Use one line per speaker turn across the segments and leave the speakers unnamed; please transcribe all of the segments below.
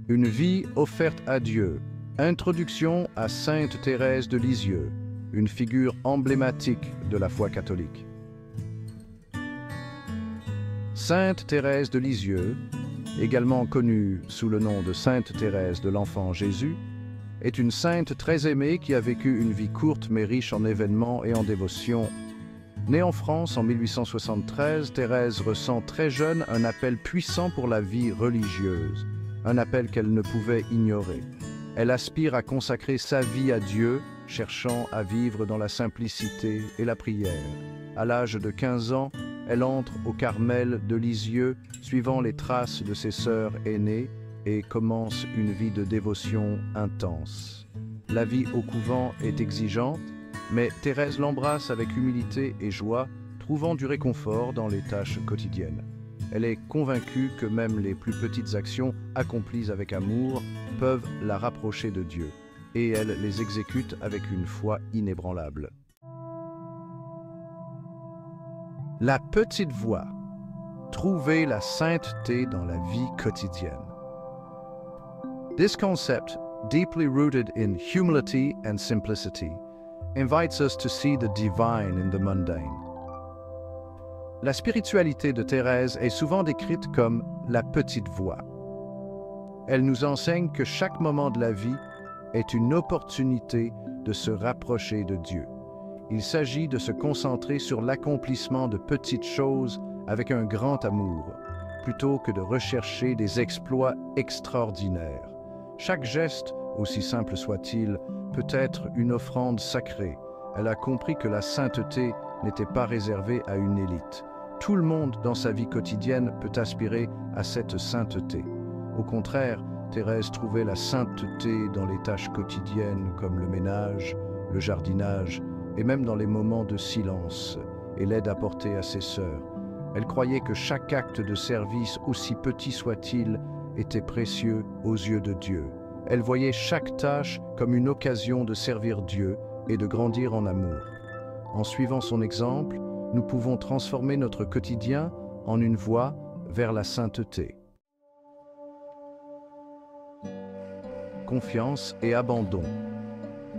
Une vie offerte à Dieu. Introduction à Sainte Thérèse de Lisieux, une figure emblématique de la foi catholique. Sainte Thérèse de Lisieux, également connue sous le nom de Sainte Thérèse de l'Enfant Jésus, est une sainte très aimée qui a vécu une vie courte mais riche en événements et en dévotion. Née en France en 1873, Thérèse ressent très jeune un appel puissant pour la vie religieuse, un appel qu'elle ne pouvait ignorer. Elle aspire à consacrer sa vie à Dieu, cherchant à vivre dans la simplicité et la prière. À l'âge de 15 ans, elle entre au Carmel de Lisieux, suivant les traces de ses sœurs aînées, et commence une vie de dévotion intense. La vie au couvent est exigeante, mais Thérèse l'embrasse avec humilité et joie, trouvant du réconfort dans les tâches quotidiennes. Elle est convaincue que même les plus petites actions accomplies avec amour peuvent la rapprocher de Dieu, et elle les exécute avec une foi inébranlable. La petite voie. Trouver la sainteté dans la vie quotidienne. This concept, deeply rooted in humility and simplicity, invites us to see the divine in the mundane. La spiritualité de Thérèse est souvent décrite comme la petite voie. Elle nous enseigne que chaque moment de la vie est une opportunité de se rapprocher de Dieu. Il s'agit de se concentrer sur l'accomplissement de petites choses avec un grand amour, plutôt que de rechercher des exploits extraordinaires. Chaque geste, aussi simple soit-il, peut être une offrande sacrée. Elle a compris que la sainteté n'était pas réservée à une élite. Tout le monde dans sa vie quotidienne peut aspirer à cette sainteté. Au contraire, Thérèse trouvait la sainteté dans les tâches quotidiennes comme le ménage, le jardinage et même dans les moments de silence et l'aide apportée à ses sœurs. Elle croyait que chaque acte de service, aussi petit soit-il, était précieux aux yeux de Dieu. Elle voyait chaque tâche comme une occasion de servir Dieu et de grandir en amour. En suivant son exemple, nous pouvons transformer notre quotidien en une voie vers la sainteté. Confiance et abandon.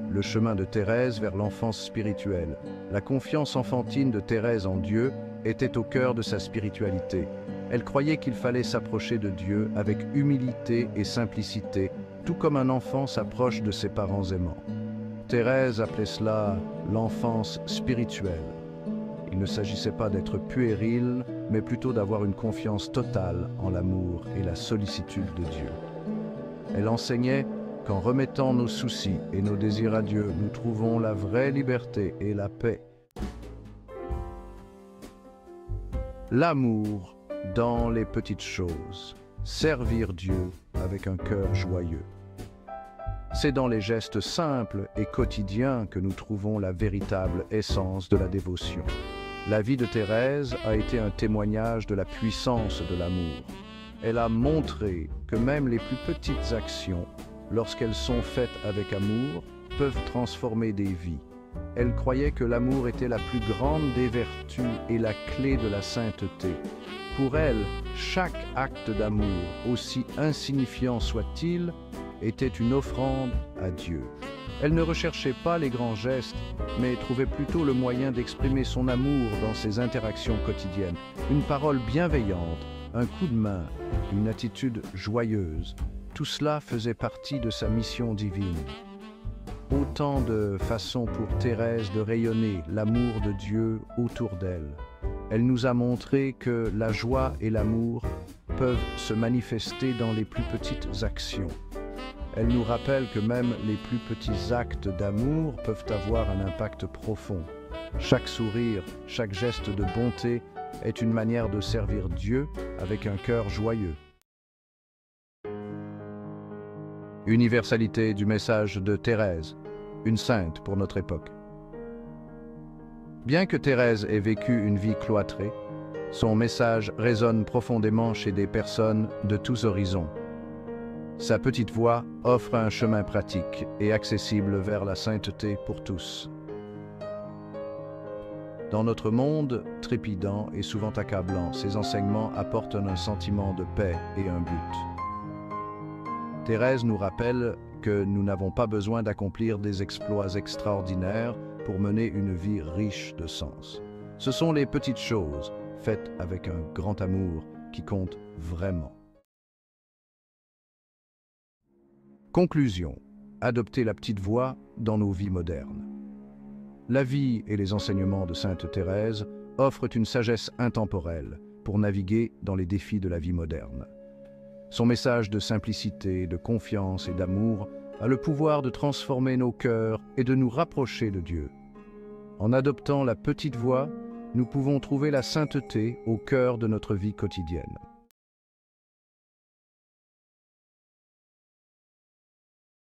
Le chemin de Thérèse vers l'enfance spirituelle. La confiance enfantine de Thérèse en Dieu était au cœur de sa spiritualité. Elle croyait qu'il fallait s'approcher de Dieu avec humilité et simplicité, tout comme un enfant s'approche de ses parents aimants. Thérèse appelait cela l'enfance spirituelle. Il ne s'agissait pas d'être puéril, mais plutôt d'avoir une confiance totale en l'amour et la sollicitude de Dieu. Elle enseignait qu'en remettant nos soucis et nos désirs à Dieu, nous trouvons la vraie liberté et la paix. L'amour dans les petites choses. Servir Dieu avec un cœur joyeux. C'est dans les gestes simples et quotidiens que nous trouvons la véritable essence de la dévotion. La vie de Thérèse a été un témoignage de la puissance de l'amour. Elle a montré que même les plus petites actions, lorsqu'elles sont faites avec amour, peuvent transformer des vies. Elle croyait que l'amour était la plus grande des vertus et la clé de la sainteté. Pour elle, chaque acte d'amour, aussi insignifiant soit-il, était une offrande à Dieu. Elle ne recherchait pas les grands gestes, mais trouvait plutôt le moyen d'exprimer son amour dans ses interactions quotidiennes. Une parole bienveillante, un coup de main, une attitude joyeuse. Tout cela faisait partie de sa mission divine. Autant de façons pour Thérèse de rayonner l'amour de Dieu autour d'elle. Elle nous a montré que la joie et l'amour peuvent se manifester dans les plus petites actions. Elle nous rappelle que même les plus petits actes d'amour peuvent avoir un impact profond. Chaque sourire, chaque geste de bonté est une manière de servir Dieu avec un cœur joyeux. Universalité du message de Thérèse, une sainte pour notre époque. Bien que Thérèse ait vécu une vie cloîtrée, son message résonne profondément chez des personnes de tous horizons. Sa petite voix offre un chemin pratique et accessible vers la sainteté pour tous. Dans notre monde trépidant et souvent accablant, ces enseignements apportent un sentiment de paix et un but. Thérèse nous rappelle que nous n'avons pas besoin d'accomplir des exploits extraordinaires pour mener une vie riche de sens. Ce sont les petites choses, faites avec un grand amour, qui comptent vraiment. Conclusion. Adopter la petite voix dans nos vies modernes. La vie et les enseignements de Sainte Thérèse offrent une sagesse intemporelle pour naviguer dans les défis de la vie moderne. Son message de simplicité, de confiance et d'amour a le pouvoir de transformer nos cœurs et de nous rapprocher de Dieu. En adoptant la petite voix, nous pouvons trouver la sainteté au cœur de notre vie quotidienne.